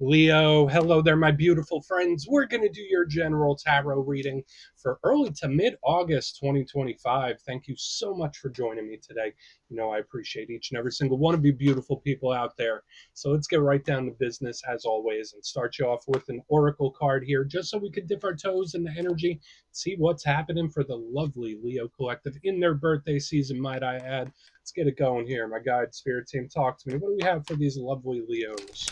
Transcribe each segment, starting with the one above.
Leo, hello there, my beautiful friends. We're going to do your general tarot reading for early to mid August 2025. Thank you so much for joining me today. You know, I appreciate each and every single one of you beautiful people out there. So let's get right down to business as always and start you off with an oracle card here, just so we could dip our toes in the energy, see what's happening for the lovely Leo collective in their birthday season, might I add. Let's get it going here. My guide spirit team, talk to me. What do we have for these lovely Leos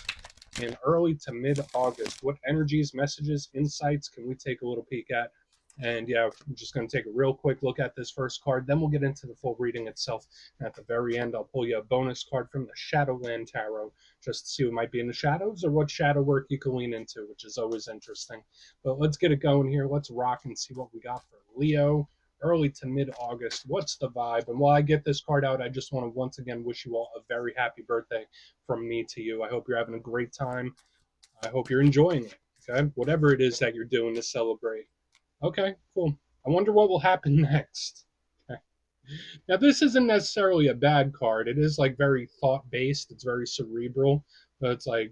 in early to mid August? What energies, messages, insights can we take a little peek at? And yeah, I'm just going to take a real quick look at this first card. Then we'll get into the full reading itself. And at the very end, I'll pull you a bonus card from the Shadowland Tarot just to see what might be in the shadows or what shadow work you can lean into, which is always interesting. But let's get it going here. Let's rock and see what we got for Leo early to mid August. What's the vibe? And while I get this card out, I just want to once again wish you all a very happy birthday from me to you. I hope you're having a great time. I hope you're enjoying it. Okay, whatever it is that you're doing to celebrate. Okay, cool. I wonder what will happen next. Okay. Now, this isn't necessarily a bad card. It is like very thought based. It's very cerebral. But it's like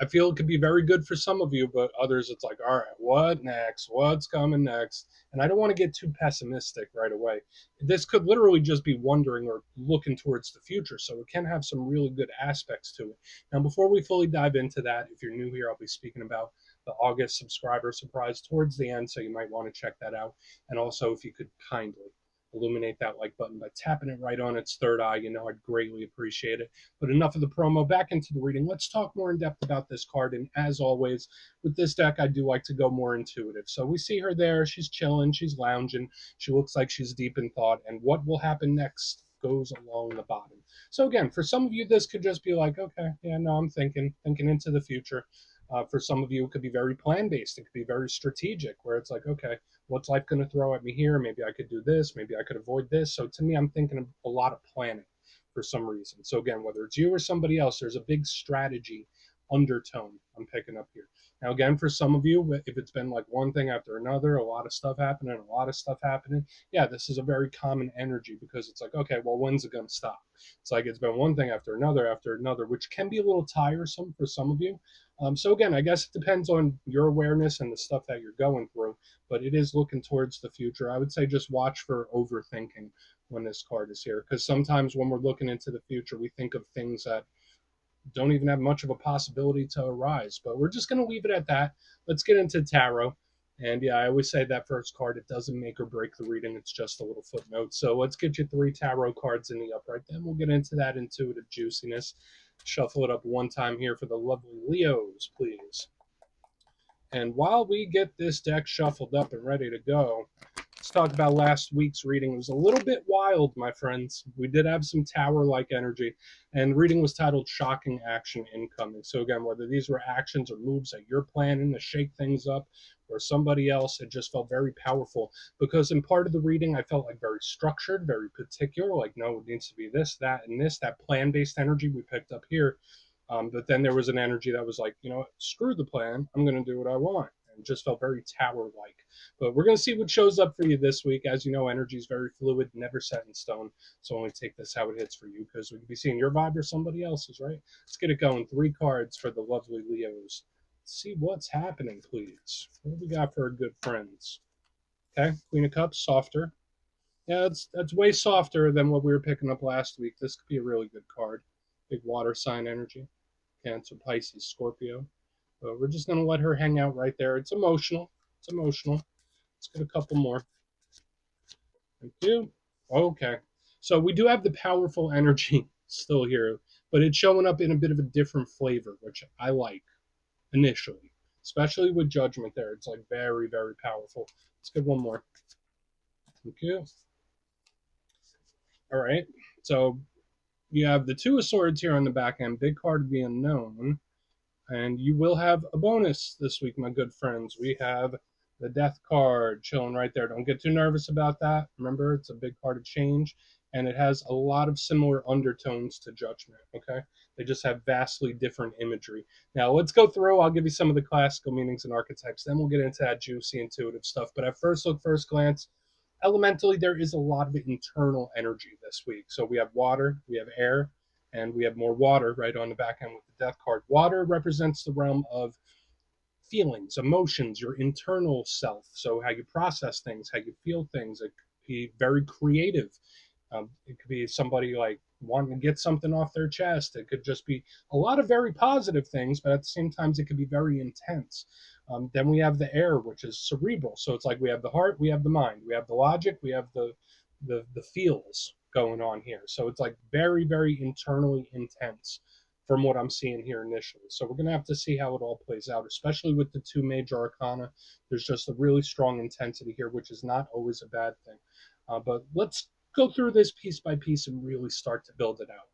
I feel it could be very good for some of you, but others it's like, all right, what next? What's coming next? And I don't want to get too pessimistic right away. This could literally just be wondering or looking towards the future, so it can have some really good aspects to it. Now, before we fully dive into that, if you're new here, I'll be speaking about the August subscriber surprise towards the end, so you might want to check that out. And also, if you could kindly illuminate that like button by tapping it right on its third eye, you know, I'd greatly appreciate it. But enough of the promo, back into the reading. Let's talk more in depth about this card. And as always, with this deck, I do like to go more intuitive. So we see her there. She's chilling. She's lounging. She looks like she's deep in thought. And what will happen next goes along the bottom. So again, for some of you, this could just be like, okay, yeah, no, I'm thinking into the future. For some of you, it could be very plan based. It could be very strategic, where it's like, okay, what's life going to throw at me here? Maybe I could do this. Maybe I could avoid this. So to me, I'm thinking of a lot of planning for some reason. So again, whether it's you or somebody else, there's a big strategy undertone I'm picking up here. Now, again, for some of you, if it's been like one thing after another, a lot of stuff happening, yeah, this is a very common energy because it's like, okay, well, when's it going to stop? It's like it's been one thing after another, which can be a little tiresome for some of you. So again, I guess it depends on your awareness and the stuff that you're going through, but it is looking towards the future. I would say just watch for overthinking when this card is here, because sometimes when we're looking into the future, we think of things that don't even have much of a possibility to arise. But we're just going to leave it at that. Let's get into tarot. And yeah, I always say that first card, it doesn't make or break the reading. It's just a little footnote. So let's get you 3 tarot cards in the upright. Then we'll get into that intuitive juiciness. Shuffle it up one time here for the lovely Leos, please. And while we get this deck shuffled up and ready to go, let's talk about last week's reading. It was a little bit wild, my friends. We did have some tower-like energy, and the reading was titled Shocking Action Incoming. So again, whether these were actions or moves that you're planning to shake things up, or somebody else, it just felt very powerful. Because in part of the reading, I felt like very structured, very particular, like, no, it needs to be this, that, and this, that plan-based energy we picked up here. But then there was an energy that was like, you know, screw the plan. I'm going to do what I want. And just felt very tower like. But we're going to see what shows up for you this week. As you know, energy is very fluid, never set in stone. So only take this how it hits for you, because we could be seeing your vibe or somebody else's, right? Let's get it going. 3 cards for the lovely Leos. Let's see what's happening, please. What do we got for our good friends? Okay, Queen of Cups, softer. Yeah, that's way softer than what we were picking up last week. This could be a really good card. Big water sign energy. Cancer, Pisces, Scorpio. But we're just going to let her hang out right there. It's emotional. It's emotional. Let's get a couple more. Thank you. Okay. So we do have the powerful energy still here, but it's showing up in a bit of a different flavor, which I like initially, especially with Judgment there. It's like very, very powerful. Let's get one more. Thank you. All right. So you have the 2 of Swords here on the back end, big card of the unknown. And you will have a bonus this week, my good friends. We have the Death card chilling right there. Don't get too nervous about that. Remember, it's a big card of change, and it has a lot of similar undertones to Judgment, okay? They just have vastly different imagery. Now, let's go through. I'll give you some of the classical meanings and archetypes. Then we'll get into that juicy, intuitive stuff. But at first look, first glance, elementally, there is a lot of internal energy this week. So we have water, we have air, And we have more water right on the back end with the death card. Water represents the realm of feelings, emotions, your internal self. So how you process things, how you feel things. It could be very creative. It could be somebody like wanting to get something off their chest. It could just be a lot of very positive things, but at the same time, it could be very intense. Then we have the air, which is cerebral. So it's like we have the heart, we have the mind, we have the logic, we have the feels going on here. So it's like very, very internally intense from what I'm seeing here initially. So we're going to have to see how it all plays out, especially with the two major arcana. There's just a really strong intensity here, which is not always a bad thing. But let's go through this piece by piece and really start to build it out.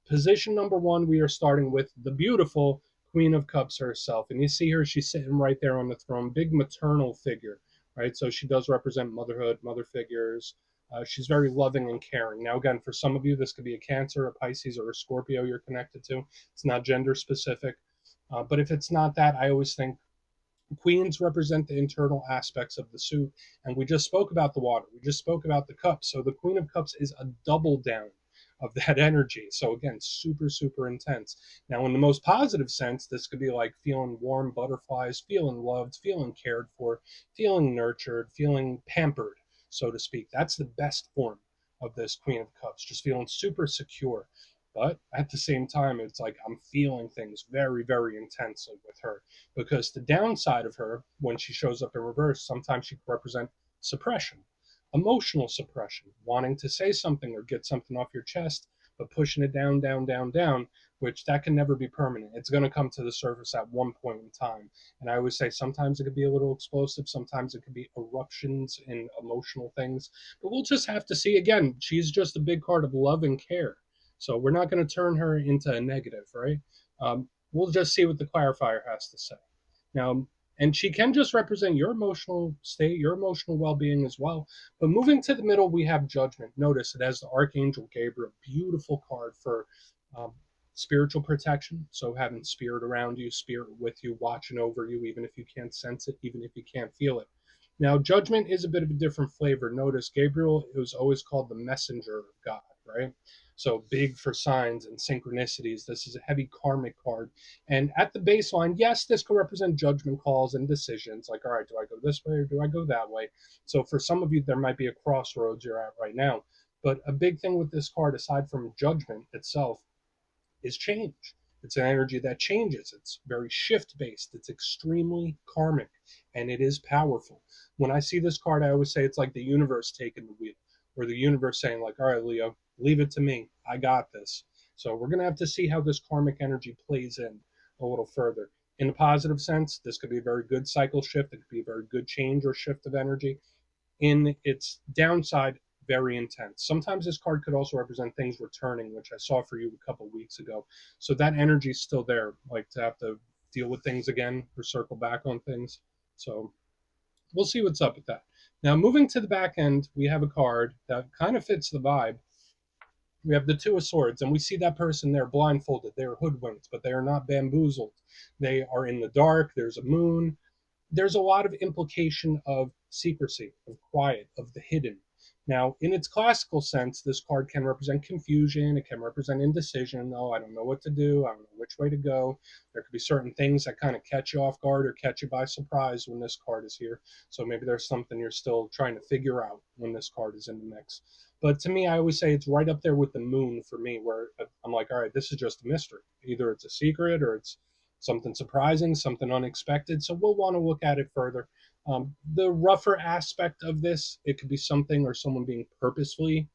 Position number one, we are starting with the beautiful Queen of Cups herself. And you see her, she's sitting right there on the throne, big maternal figure, right? So she does represent motherhood, mother figures. She's very loving and caring. Now, again, for some of you, this could be a Cancer, a Pisces, or a Scorpio you're connected to. It's not gender specific. But if it's not that, I always think queens represent the internal aspects of the suit. And we just spoke about the water. We just spoke about the cups. So the Queen of Cups is a double down of that energy. So again, super, super intense. Now, in the most positive sense, this could be like feeling warm butterflies, feeling loved, feeling cared for, feeling nurtured, feeling pampered, so to speak. That's the best form of this Queen of Cups, just feeling super secure. But at the same time, it's like I'm feeling things very, very intensely with her, because the downside of her, when she shows up in reverse, sometimes she can represent suppression, emotional suppression, wanting to say something or get something off your chest, but pushing it down, down, down, down, which that can never be permanent. It's going to come to the surface at one point in time. And I always say sometimes it could be a little explosive, sometimes it could be eruptions in emotional things. But we'll just have to see. Again, she's just a big card of love and care. So we're not going to turn her into a negative, right? We'll just see what the clarifier has to say. Now, and she can just represent your emotional state, your emotional well being as well. But moving to the middle, we have Judgment. Notice it has the Archangel Gabriel, beautiful card for um, spiritual protection. So having spirit around you, spirit with you, watching over you, even if you can't sense it, even if you can't feel it. Now, Judgment is a bit of a different flavor. Notice Gabriel was always called the messenger of God, right? So big for signs and synchronicities. This is a heavy karmic card. And at the baseline, yes, this could represent judgment calls and decisions like, all right, do I go this way or do I go that way? So for some of you, there might be a crossroads you're at right now. But a big thing with this card, aside from judgment itself, is change. It's an energy that changes. It's very shift based. It's extremely karmic and it is powerful. When I see this card, I always say it's like the universe taking the wheel, or the universe saying, like, all right, Leo, leave it to me. I got this. So we're going to have to see how this karmic energy plays in a little further. In a positive sense, this could be a very good cycle shift. It could be a very good change or shift of energy. In its downside, very intense. Sometimes this card could also represent things returning, which I saw for you a couple weeks ago. So that energy is still there, like to have to deal with things again or circle back on things. So we'll see what's up with that. Now, moving to the back end, we have a card that kind of fits the vibe. We have the Two of Swords, and we see that person there blindfolded. They are hoodwinked, but they are not bamboozled. They are in the dark. There's a moon. There's a lot of implication of secrecy, of quiet, of the hidden. Now, in its classical sense, this card can represent confusion. It can represent indecision. Oh, I don't know what to do. I don't know which way to go. There could be certain things that kind of catch you off guard or catch you by surprise when this card is here. So maybe there's something you're still trying to figure out when this card is in the mix. But to me, I always say it's right up there with the moon for me, where I'm like, all right, this is just a mystery. Either it's a secret or it's something surprising, something unexpected. So we'll want to look at it further. The rougher aspect of this, it could be something or someone being purposefully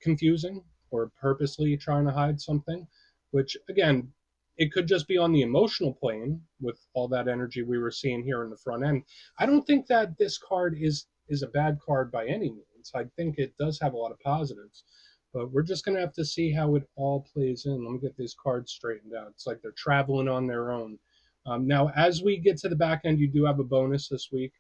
confusing or purposely trying to hide something, which again, it could just be on the emotional plane with all that energy we were seeing here in the front end. I don't think that this card is a bad card by any means. I think it does have a lot of positives, but we're just going to have to see how it all plays in. Let me get these cards straightened out. It's like they're traveling on their own. Now, as we get to the back end, you do have a bonus this week.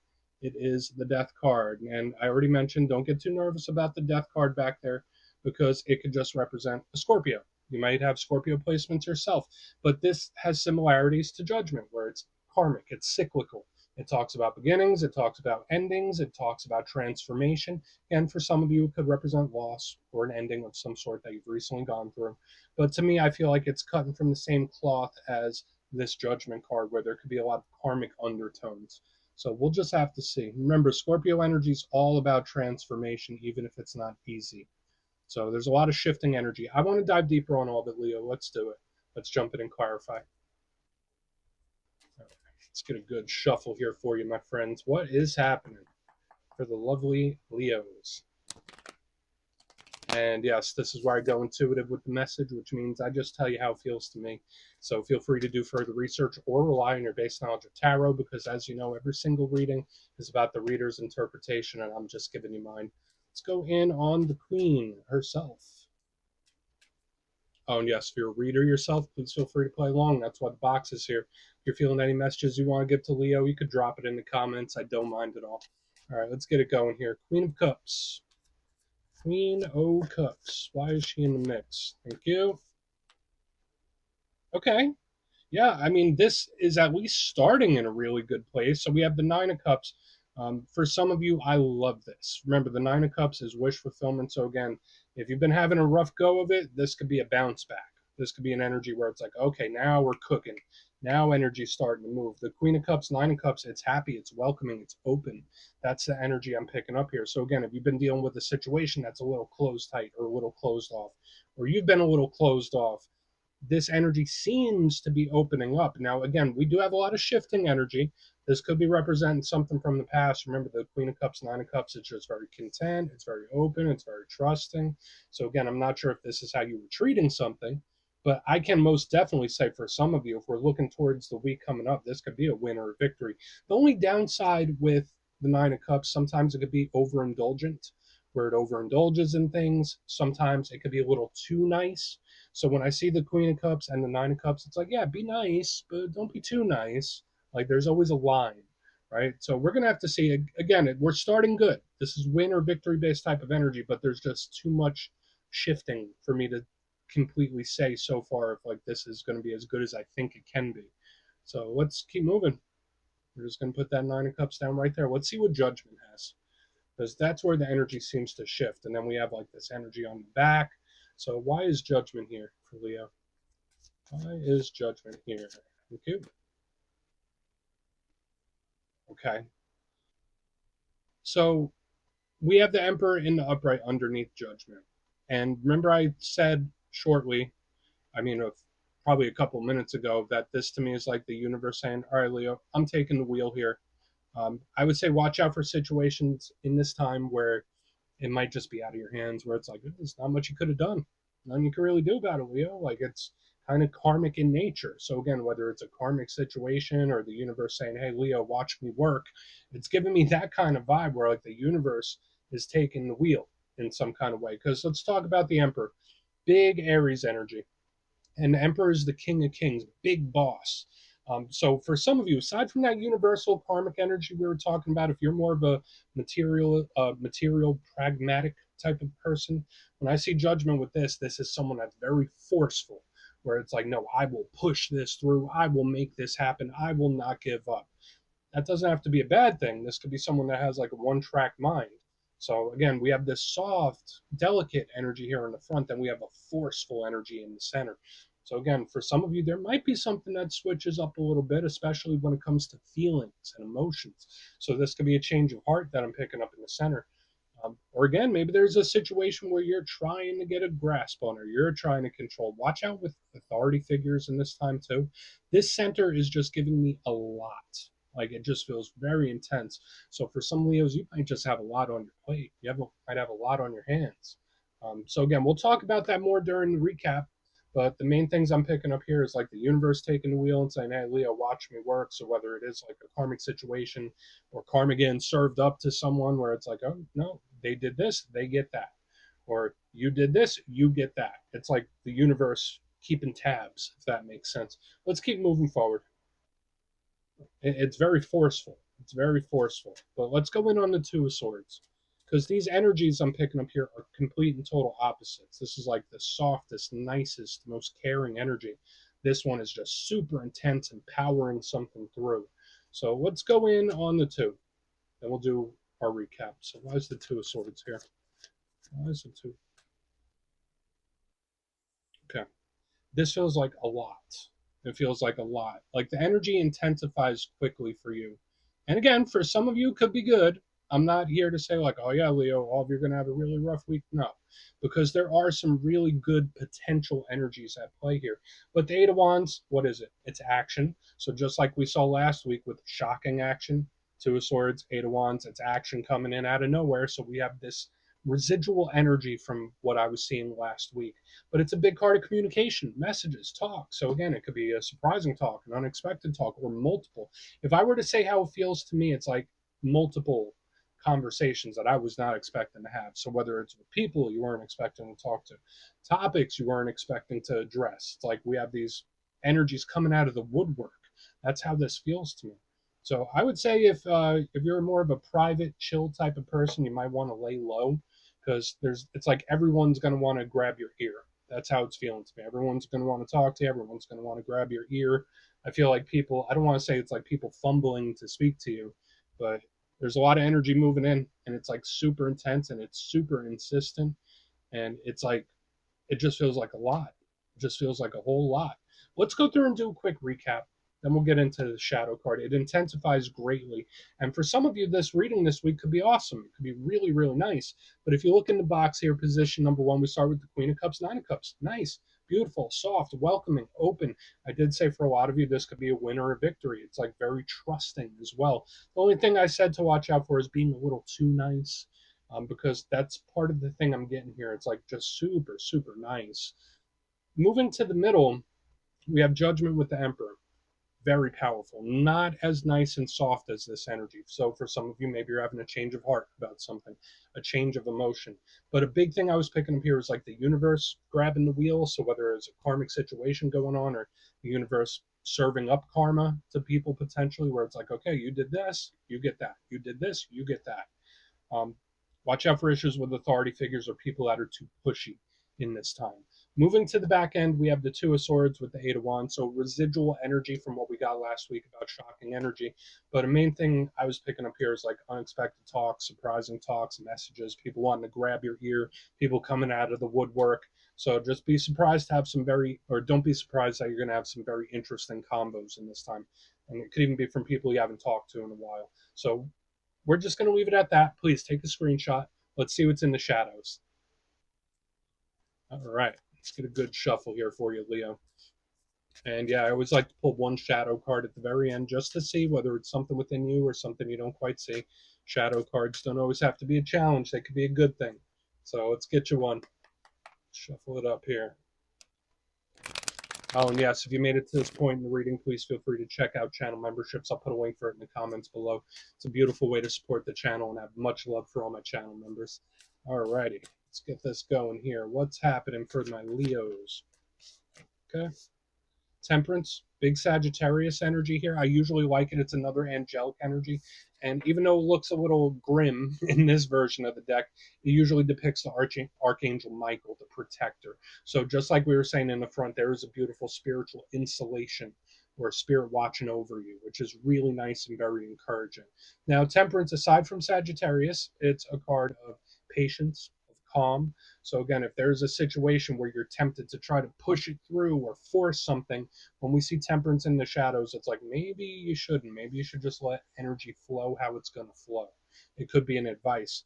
It is the Death card. And I already mentioned, don't get too nervous about the Death card back there, because it could just represent a Scorpio. You might have Scorpio placements yourself, but this has similarities to Judgment, where it's karmic, it's cyclical. It talks about beginnings, it talks about endings, it talks about transformation, and for some of you, it could represent loss or an ending of some sort that you've recently gone through. But to me, I feel like it's cutting from the same cloth as this judgment card, where there could be a lot of karmic undertones. So we'll just have to see. Remember, Scorpio energy is all about transformation, even if it's not easy. So there's a lot of shifting energy. I want to dive deeper on all of it, Leo. Let's do it. Let's jump in and clarify. All right, let's get a good shuffle here for you, my friends. What is happening for the lovely Leos? And yes, this is where I go intuitive with the message, which means I just tell you how it feels to me. So feel free to do further research or rely on your base knowledge of tarot, because as you know, every single reading is about the reader's interpretation, and I'm just giving you mine. Let's go in on the Queen herself. Oh, and yes, if you're a reader yourself, please feel free to play along. That's why the box is here. If you're feeling any messages you want to give to Leo, you could drop it in the comments. I don't mind at all. All right, let's get it going here. Queen of Cups. Queen O Cups. Why is she in the mix? Thank you. Okay. Yeah, I mean, this is at least starting in a really good place. So we have the Nine of Cups. For some of you, I love this. Remember, the Nine of Cups is wish fulfillment. So again, if you've been having a rough go of it, this could be a bounce back. This could be an energy where it's like, okay, now we're cooking. Now energy's starting to move. The Queen of Cups, Nine of Cups, it's happy, it's welcoming, it's open. That's the energy I'm picking up here. So again, if you've been dealing with a situation that's a little closed tight or a little closed off, or you've been a little closed off, this energy seems to be opening up. Now, again, we do have a lot of shifting energy. This could be representing something from the past. Remember, the Queen of Cups, Nine of Cups, it's just very content, it's very open, it's very trusting. So, again, I'm not sure if this is how you were treating something, but I can most definitely say for some of you, if we're looking towards the week coming up, this could be a win or a victory. The only downside with the Nine of Cups, sometimes it could be overindulgent, where it overindulges in things. Sometimes it could be a little too nice. So when I see the Queen of Cups and the Nine of Cups, it's like, yeah, be nice, but don't be too nice. Like there's always a line, right? So we're gonna have to see. Again, we're starting good. This is win or victory based type of energy, but there's just too much shifting for me to completely say so far if like this is going to be as good as I think it can be. So let's keep moving. We're just going to put that Nine of Cups down right there. Let's see what Judgment has, because that's where the energy seems to shift. And then we have like this energy on the back. So why is Judgment here for Leo? Why is Judgment here? Thank you. Okay. So we have the Emperor in the upright underneath Judgment. And remember I said shortly, I mean, probably a couple minutes ago, that this to me is like the universe saying, all right, Leo, I'm taking the wheel here. I would say watch out for situations in this time where it might just be out of your hands, where it's like, there's not much you could have done. Nothing you can really do about it, Leo. Like it's kind of karmic in nature. So again, whether it's a karmic situation or the universe saying, hey, Leo, watch me work, it's giving me that kind of vibe where like the universe is taking the wheel in some kind of way. Because let's talk about the Emperor. Big Aries energy. And the Emperor is the King of Kings, big boss. So for some of you, aside from that universal karmic energy we were talking about, if you're more of a material pragmatic type of person, when I see Judgment with this is someone that's very forceful, where it's like, no, I will push this through, I will make this happen, I will not give up. That doesn't have to be a bad thing. This could be someone that has like a one track mind. So again, we have this soft, delicate energy here in the front, then we have a forceful energy in the center. So again, for some of you, there might be something that switches up a little bit, especially when it comes to feelings and emotions. So this could be a change of heart that I'm picking up in the center. Or again, maybe there's a situation where you're trying to get a grasp on, or you're trying to control. Watch out with authority figures in this time too. This center is just giving me a lot. Like it just feels very intense. So for some Leos, you might just have a lot on your plate. Might have a lot on your hands. So again, we'll talk about that more during the recap. But the main things I'm picking up here is like the universe taking the wheel and saying, hey, Leo, watch me work. So whether it is like a karmic situation or karma getting served up to someone where it's like, oh, no, they did this, they get that. Or you did this, you get that. It's like the universe keeping tabs, if that makes sense. Let's keep moving forward. It's very forceful. It's very forceful. But let's go in on the Two of Swords, because these energies I'm picking up here are complete and total opposites. This is like the softest, nicest, most caring energy. This one is just super intense and powering something through. So let's go in on the 2. Then we'll do our recap. So why is the 2 of Swords here? Why is the 2? Okay. This feels like a lot. It feels like a lot. Like the energy intensifies quickly for you. And again, for some of you, it could be good. I'm not here to say, like, oh, yeah, Leo, all of you are going to have a really rough week. No, because there are some really good potential energies at play here. But the Eight of Wands, what is it? It's action. So just like we saw last week with shocking action, Two of Swords, Eight of Wands, it's action coming in out of nowhere. So we have this residual energy from what I was seeing last week. But it's a big part of communication, messages, talk. So again, it could be a surprising talk, an unexpected talk, or multiple. If I were to say how it feels to me, it's like multiple conversations that I was not expecting to have. So whether it's with people you weren't expecting to talk to, topics you weren't expecting to address, it's like we have these energies coming out of the woodwork. That's how this feels to me. So I would say if you're more of a private, chill type of person, you might want to lay low because it's like everyone's going to want to grab your ear. That's how it's feeling to me. Everyone's going to want to talk to you. Everyone's going to want to grab your ear. I feel like people, I don't want to say it's like people fumbling to speak to you, but there's a lot of energy moving in and it's like super intense and it's super insistent. And it's like, it just feels like a lot. It just feels like a whole lot. Let's go through and do a quick recap. Then we'll get into the shadow card. It intensifies greatly. And for some of you, this reading this week could be awesome. It could be really, really nice. But if you look in the box here, position number 1, we start with the Queen of Cups, Nine of Cups. Nice, beautiful, soft, welcoming, open. I did say for a lot of you, this could be a win or a victory. It's like very trusting as well. The only thing I said to watch out for is being a little too nice. Because that's part of the thing I'm getting here. It's like just super, super nice. Moving to the middle, we have Judgment with the Emperor. Very powerful. Not as nice and soft as this energy. So for some of you, maybe you're having a change of heart about something, a change of emotion. But a big thing I was picking up here is like the universe grabbing the wheel. So whether it's a karmic situation going on or the universe serving up karma to people potentially, where it's like, okay, you did this, you get that. You did this, you get that. Watch out for issues with authority figures or people that are too pushy in this time. Moving to the back end, we have the Two of Swords with the Eight of Wands. So residual energy from what we got last week about shocking energy. But a main thing I was picking up here is like unexpected talks, surprising talks, messages, people wanting to grab your ear, people coming out of the woodwork. So just be surprised to have some don't be surprised that you're going to have some very interesting combos in this time. And it could even be from people you haven't talked to in a while. So we're just going to leave it at that. Please take a screenshot. Let's see what's in the shadows. All right. Let's get a good shuffle here for you, Leo. And yeah, I always like to pull one shadow card at the very end just to see whether it's something within you or something you don't quite see. Shadow cards don't always have to be a challenge. They could be a good thing. So let's get you one. Shuffle it up here. Oh, and yes, if you made it to this point in the reading, please feel free to check out channel memberships. I'll put a link for it in the comments below. It's a beautiful way to support the channel and have much love for all my channel members. Alrighty, let's get this going here. What's happening for my Leos? Okay. Temperance, big Sagittarius energy here. I usually like it. It's another angelic energy. And even though it looks a little grim in this version of the deck, it usually depicts the Archangel Michael, the protector. So just like we were saying in the front, there is a beautiful spiritual insulation or spirit watching over you, which is really nice and very encouraging. Now, Temperance, aside from Sagittarius, it's a card of patience, of calm. So again, if there's a situation where you're tempted to try to push it through or force something, when we see Temperance in the shadows, it's like maybe you shouldn't. Maybe you should just let energy flow how it's going to flow. It could be an advice.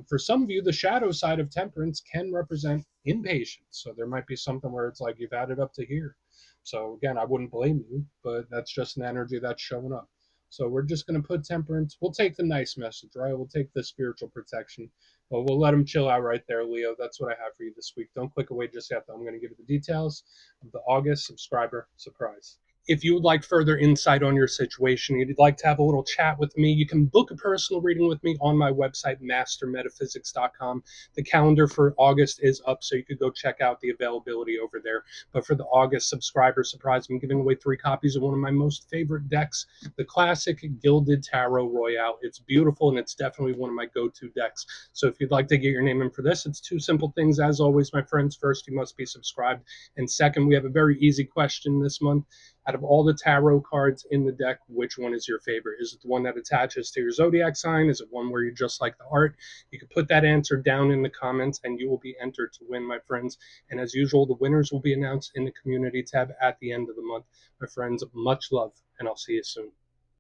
For some of you, the shadow side of Temperance can represent impatience. So there might be something where it's like you've had it up to here. So again, I wouldn't blame you, but that's just an energy that's showing up. So we're just going to put Temperance. We'll take the nice message, right? We'll take the spiritual protection. Well, we'll let them chill out right there, Leo. That's what I have for you this week. Don't click away just yet, though. I'm going to give you the details of the August subscriber surprise. If you would like further insight on your situation, you'd like to have a little chat with me, you can book a personal reading with me on my website, mastermetaphysics.com. The calendar for August is up, so you could go check out the availability over there. But for the August subscriber surprise, I'm giving away 3 copies of one of my most favorite decks, the classic Gilded Tarot Royale. It's beautiful, and it's definitely one of my go-to decks. So if you'd like to get your name in for this, it's 2 simple things. As always, my friends, first, you must be subscribed. And second, we have a very easy question this month. Out of all the tarot cards in the deck, which one is your favorite? Is it the one that attaches to your zodiac sign? Is it one where you just like the art? You can put that answer down in the comments and you will be entered to win, my friends. And as usual, the winners will be announced in the community tab at the end of the month. My friends, much love, and I'll see you soon.